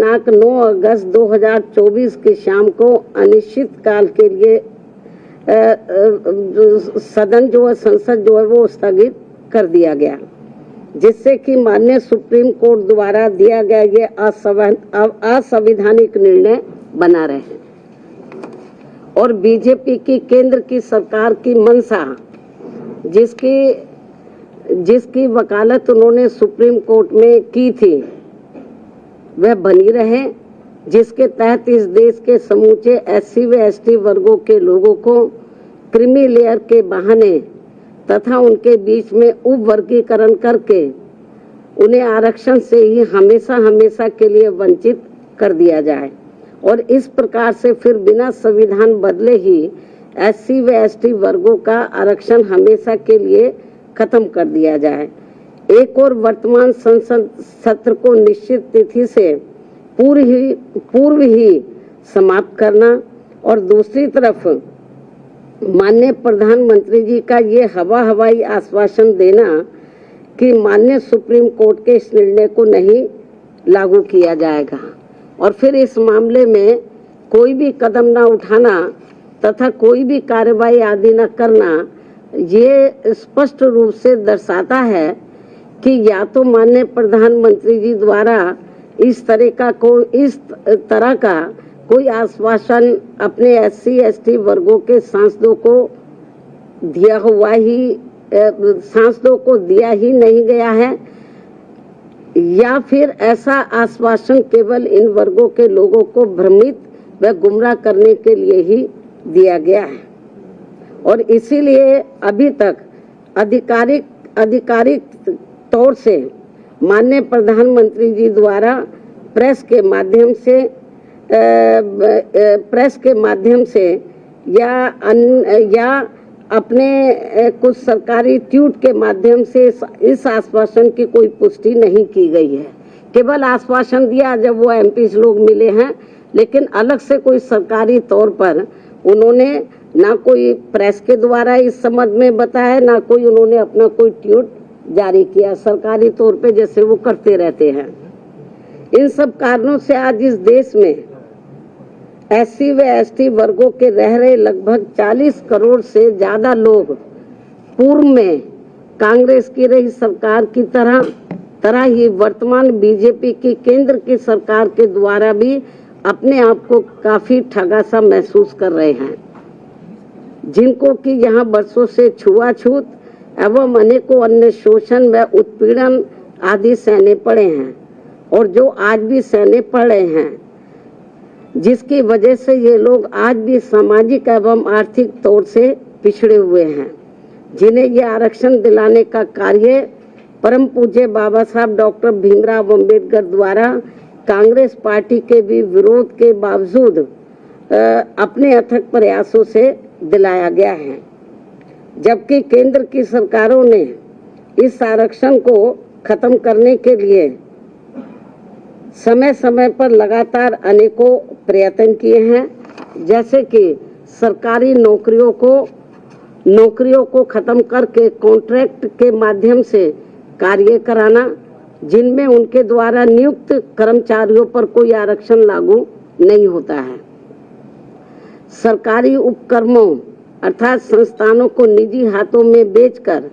दिनांक 9 अगस्त 2024 की शाम को अनिश्चित काल के लिए सदन जो है, संसद जो है वो स्थगित कर दिया गया, जिससे कि माननीय सुप्रीम कोर्ट द्वारा दिया गया ये असंवैधानिक निर्णय बना रहे और बीजेपी की केंद्र की सरकार की मंशा, जिसकी वकालत उन्होंने सुप्रीम कोर्ट में की थी, वह बनी रहे, जिसके तहत इस देश के समूचे SC व ST वर्गों के लोगों को क्रीमी लेयर के बहाने तथा उनके बीच में उप वर्गीकरण करके उन्हें आरक्षण से ही हमेशा हमेशा के लिए वंचित कर दिया जाए और इस प्रकार से फिर बिना संविधान बदले ही SC व ST वर्गों का आरक्षण हमेशा के लिए खत्म कर दिया जाए। एक और वर्तमान संसद सत्र को निश्चित तिथि से पूर्व ही समाप्त करना और दूसरी तरफ माननीय प्रधानमंत्री जी का ये हवाई आश्वासन देना कि माननीय सुप्रीम कोर्ट के इस निर्णय को नहीं लागू किया जाएगा और फिर इस मामले में कोई भी कदम न उठाना तथा कोई भी कार्रवाई आदि न करना, ये स्पष्ट रूप से दर्शाता है कि या तो माननीय प्रधानमंत्री जी द्वारा इस तरह का कोई आश्वासन अपने SC ST वर्गों के सांसदों को दिया ही नहीं गया है या फिर ऐसा आश्वासन केवल इन वर्गों के लोगों को भ्रमित व गुमराह करने के लिए ही दिया गया है और इसीलिए अभी तक आधिकारिक तौर से माननीय प्रधानमंत्री जी द्वारा प्रेस के माध्यम से या अपने कुछ सरकारी ट्वीट के माध्यम से इस आश्वासन की कोई पुष्टि नहीं की गई है। केवल आश्वासन दिया जब वो MP लोग मिले हैं, लेकिन अलग से कोई सरकारी तौर पर उन्होंने ना कोई प्रेस के द्वारा इस संबंध में बताया, ना कोई उन्होंने अपना कोई ट्वीट जारी किया सरकारी तौर पे, जैसे वो करते रहते हैं। इन सब कारणों से आज इस देश में SC व ST वर्गों के रह रहे लगभग 40 करोड़ से ज्यादा लोग पूर्व में कांग्रेस की रही सरकार की तरह ही वर्तमान बीजेपी की केंद्र की सरकार के द्वारा भी अपने आप को काफी ठगा सा महसूस कर रहे हैं, जिनको कि यहाँ बरसों से छुआछूत एवं अनेकों अन्य शोषण व उत्पीड़न आदि सहने पड़े हैं और जो आज भी सहने पड़ रहे हैं, जिसकी वजह से ये लोग आज भी सामाजिक एवं आर्थिक तौर से पिछड़े हुए हैं, जिन्हें ये आरक्षण दिलाने का कार्य परम पूज्य बाबा साहब डॉक्टर भीमराव अंबेडकर द्वारा कांग्रेस पार्टी के भी विरोध के बावजूद अपने अथक प्रयासों से दिलाया गया है। जबकि केंद्र की सरकारों ने इस आरक्षण को खत्म करने के लिए समय समय पर लगातार अनेकों प्रयत्न किए हैं, जैसे कि सरकारी नौकरियों को खत्म करके कॉन्ट्रैक्ट के माध्यम से कार्य कराना, जिनमें उनके द्वारा नियुक्त कर्मचारियों पर कोई आरक्षण लागू नहीं होता है। सरकारी उपक्रमों अर्थात संस्थानों को निजी हाथों में बेचकर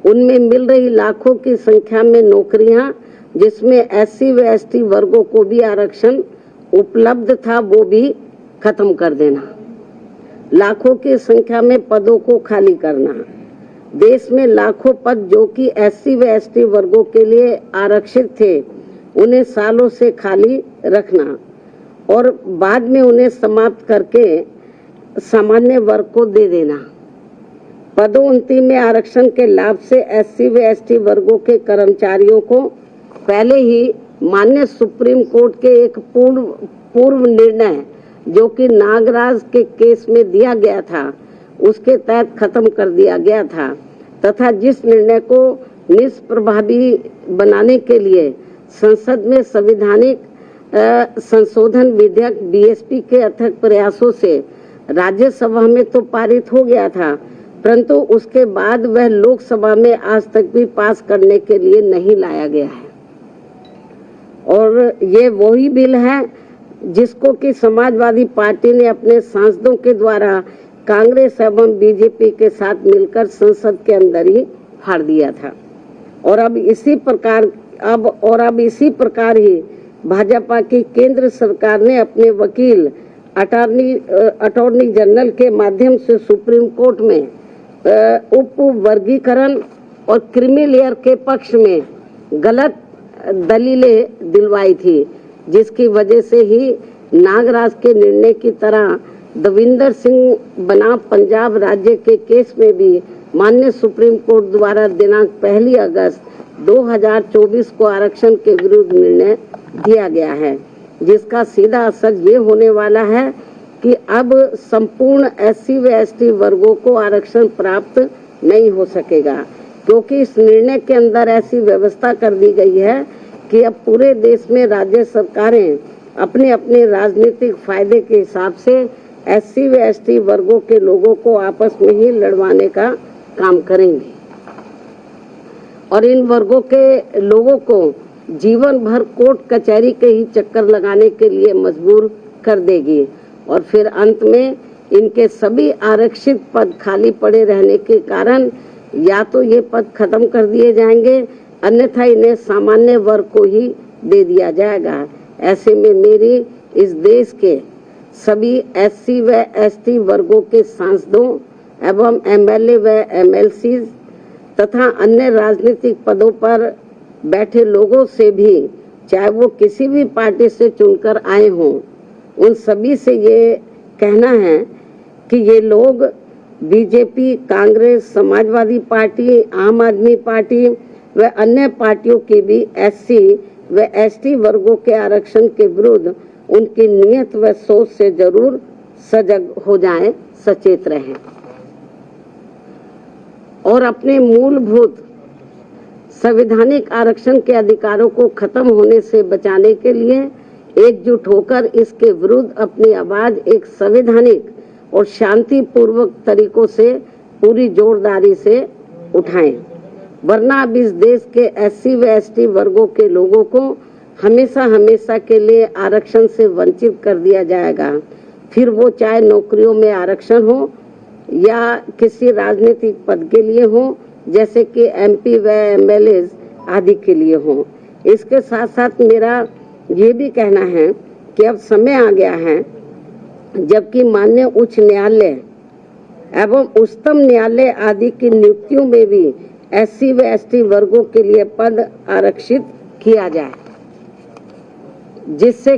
उनमें मिल रही लाखों की संख्या में नौकरियां, जिसमें SC व ST वर्गों को भी आरक्षण उपलब्ध था, वो भी खत्म कर देना। लाखों की संख्या में पदों को खाली करना, देश में लाखों पद जो कि SC व ST वर्गों के लिए आरक्षित थे, उन्हें सालों से खाली रखना और बाद में उन्हें समाप्त करके सामान्य वर्ग को दे देना। पदोन्नति में आरक्षण के लाभ से SC व ST वर्गों के कर्मचारियों को पहले ही माननीय सुप्रीम कोर्ट के एक पूर्व निर्णय जो कि नागराज के केस में दिया गया था, उसके तहत खत्म कर दिया गया था तथा जिस निर्णय को निष्प्रभावी बनाने के लिए संसद में संवैधानिक संशोधन विधेयक BSP के अथक प्रयासों से राज्यसभा में तो पारित हो गया था, परंतु उसके बाद वह लोकसभा में आज तक भी पास करने के लिए नहीं लाया गया है और ये वही बिल है जिसको कि समाजवादी पार्टी ने अपने सांसदों के द्वारा कांग्रेस एवं बीजेपी के साथ मिलकर संसद के अंदर ही फाड़ दिया था। और अब इसी प्रकार ही भाजपा की केंद्र सरकार ने अपने वकील अटॉर्नी जनरल के माध्यम से सुप्रीम कोर्ट में उप वर्गीकरण और क्रीमी लेयर के पक्ष में गलत दलीलें दिलवाई थी, जिसकी वजह से ही नागराज के निर्णय की तरह दविंदर सिंह बनाम पंजाब राज्य के केस में भी माननीय सुप्रीम कोर्ट द्वारा दिनांक 1 अगस्त 2024 को आरक्षण के विरुद्ध निर्णय दिया गया है, जिसका सीधा असर ये होने वाला है कि अब संपूर्ण SC व ST वर्गों को आरक्षण प्राप्त नहीं हो सकेगा, क्योंकि इस निर्णय के अंदर ऐसी व्यवस्था कर दी गई है कि अब पूरे देश में राज्य सरकारें अपने अपने राजनीतिक फायदे के हिसाब से SC व ST वर्गों के लोगों को आपस में ही लड़वाने का काम करेंगी और इन वर्गों के लोगों को जीवन भर कोर्ट कचहरी के ही चक्कर लगाने के लिए मजबूर कर देगी और फिर अंत में इनके सभी आरक्षित पद खाली पड़े रहने के कारण या तो ये पद खत्म कर दिए जाएंगे, अन्यथा इन्हें सामान्य वर्ग को ही दे दिया जाएगा। ऐसे में मेरी इस देश के सभी SC व ST वर्गों के सांसदों एवं MLA व MLC तथा अन्य राजनीतिक पदों पर बैठे लोगों से भी, चाहे वो किसी भी पार्टी से चुनकर आए हों, उन सभी से ये कहना है कि ये लोग बीजेपी, कांग्रेस, समाजवादी पार्टी, आम आदमी पार्टी व अन्य पार्टियों की भी SC व ST वर्गों के आरक्षण के विरुद्ध उनकी नीयत व सोच से जरूर सजग हो जाएं, सचेत रहें और अपने मूलभूत संवैधानिक आरक्षण के अधिकारों को खत्म होने से बचाने के लिए एकजुट होकर इसके विरुद्ध अपनी आवाज एक संवैधानिक और शांतिपूर्वक तरीकों से पूरी जोरदारी से उठाएं, वरना अब इस देश के SC व ST वर्गों के लोगों को हमेशा हमेशा के लिए आरक्षण से वंचित कर दिया जाएगा। फिर वो चाहे नौकरियों में आरक्षण हो या किसी राजनीतिक पद के लिए हो, जैसे कि MP व MLA आदि के लिए हो। इसके साथ साथ मेरा ये भी कहना है कि अब समय आ गया है जबकि माननीय उच्च न्यायालय एवं उच्चतम न्यायालय आदि की नियुक्तियों में भी SC व ST वर्गों के लिए पद आरक्षित किया जाए, जिससे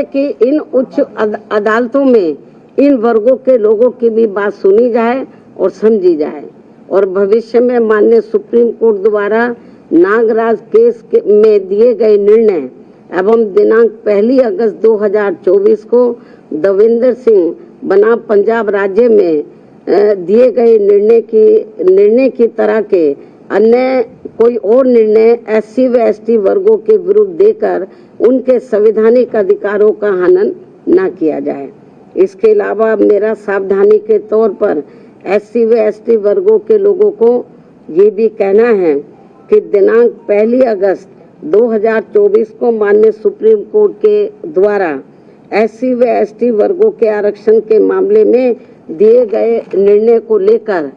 कि इन उच्च अदालतों में इन वर्गों के लोगों की भी बात सुनी जाए और समझी जाए और भविष्य में माननीय सुप्रीम कोर्ट द्वारा नागराज केस में दिए गए निर्णय एवं दिनांक 1 अगस्त 2024 को दविंदर सिंह बनाम पंजाब राज्य में दिए गए निर्णय की तरह के अन्य कोई और निर्णय SC व ST वर्गों के विरुद्ध देकर उनके संवैधानिक अधिकारों का हनन न किया जाए। इसके अलावा मेरा सावधानी के तौर पर SC व ST वर्गों के लोगों को ये भी कहना है कि दिनांक 1 अगस्त 2024 को माननीय सुप्रीम कोर्ट के द्वारा SC व ST वर्गों के आरक्षण के मामले में दिए गए निर्णय को लेकर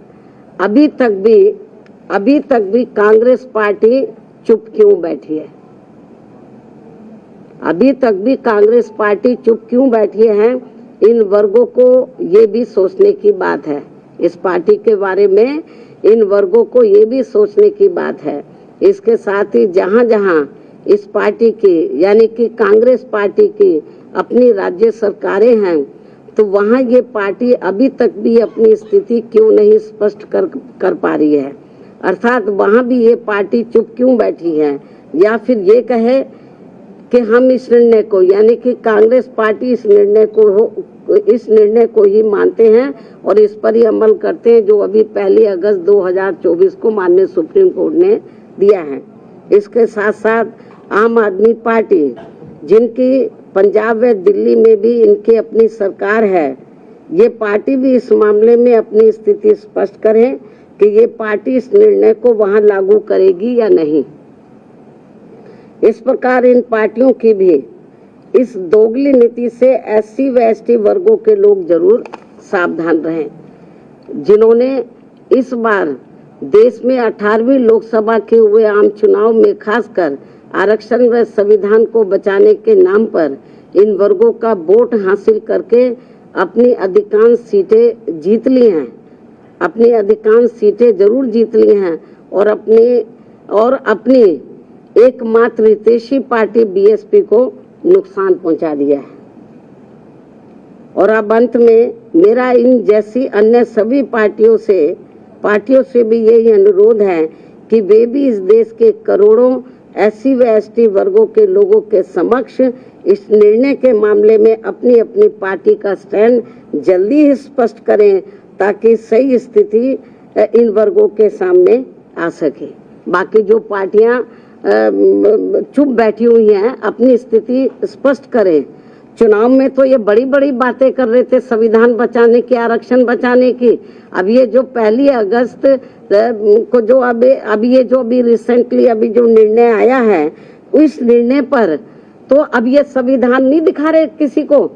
अभी तक भी कांग्रेस पार्टी चुप क्यों बैठी है? अभी तक भी कांग्रेस पार्टी चुप क्यों बैठी है? इन वर्गों को ये भी सोचने की बात है। इस पार्टी के बारे में इन वर्गों को ये भी सोचने की बात है। इसके साथ ही जहां जहां इस पार्टी की यानी कि कांग्रेस पार्टी की अपनी राज्य सरकारें हैं, तो वहां ये पार्टी अभी तक भी अपनी स्थिति क्यों नहीं स्पष्ट कर पा रही है? अर्थात वहां भी ये पार्टी चुप क्यों बैठी है? या फिर ये कहे कि हम इस निर्णय को यानी कि कांग्रेस पार्टी इस निर्णय को ही मानते हैं और इस पर ही अमल करते हैं जो अभी 1 अगस्त 2024 को माननीय सुप्रीम कोर्ट ने दिया है। इसके साथ साथ आम आदमी पार्टी, जिनकी पंजाब व दिल्ली में भी इनकी अपनी सरकार है, ये पार्टी भी इस मामले में अपनी स्थिति स्पष्ट करें कि ये पार्टी इस निर्णय को वहां लागू करेगी या नहीं। इस प्रकार इन पार्टियों की भी इस दोगली नीति से एससी व एसटी वर्गों के लोग जरूर सावधान रहें, जिन्होंने इस बार देश में 18वीं लोकसभा के हुए आम चुनाव में खासकर आरक्षण व संविधान को बचाने के नाम पर इन वर्गों का वोट हासिल करके अपनी अधिकांश सीटें जीत ली हैं, अपनी अधिकांश सीटें जरूर जीत ली हैं और अपनी एकमात्र हितैषी पार्टी बीएसपी को नुकसान पहुंचा दिया है। और अब अंत में मेरा इन जैसी अन्य सभी पार्टियों से भी यही अनुरोध है कि वे भी इस देश के करोड़ों एससी व एसटी वर्गों के लोगों के समक्ष इस निर्णय के मामले में अपनी अपनी पार्टी का स्टैंड जल्दी ही स्पष्ट करें, ताकि सही स्थिति इन वर्गों के सामने आ सके। बाकी जो पार्टियां चुप बैठी हुई हैं, अपनी स्थिति स्पष्ट करें। चुनाव में तो ये बड़ी बड़ी बातें कर रहे थे संविधान बचाने की, आरक्षण बचाने की। अब ये जो 1 अगस्त को जो अभी रिसेंटली अभी जो निर्णय आया है, उस निर्णय पर तो अब ये संविधान नहीं दिखा रहे किसी को।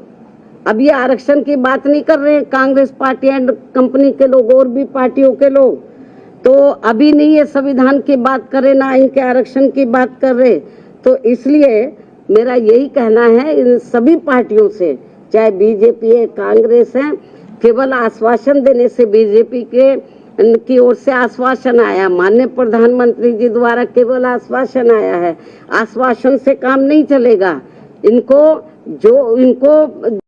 अब ये आरक्षण की बात नहीं कर रहे हैं कांग्रेस पार्टी एंड कंपनी के लोग और भी पार्टियों के लोग, तो अभी नहीं ये संविधान की बात कर रहे, ना इनके आरक्षण की बात कर रहे। तो इसलिए मेरा यही कहना है इन सभी पार्टियों से, चाहे बीजेपी है, कांग्रेस है, केवल आश्वासन देने से बीजेपी की ओर से आश्वासन आया, माननीय प्रधानमंत्री जी द्वारा केवल आश्वासन आया है, आश्वासन से काम नहीं चलेगा। इनको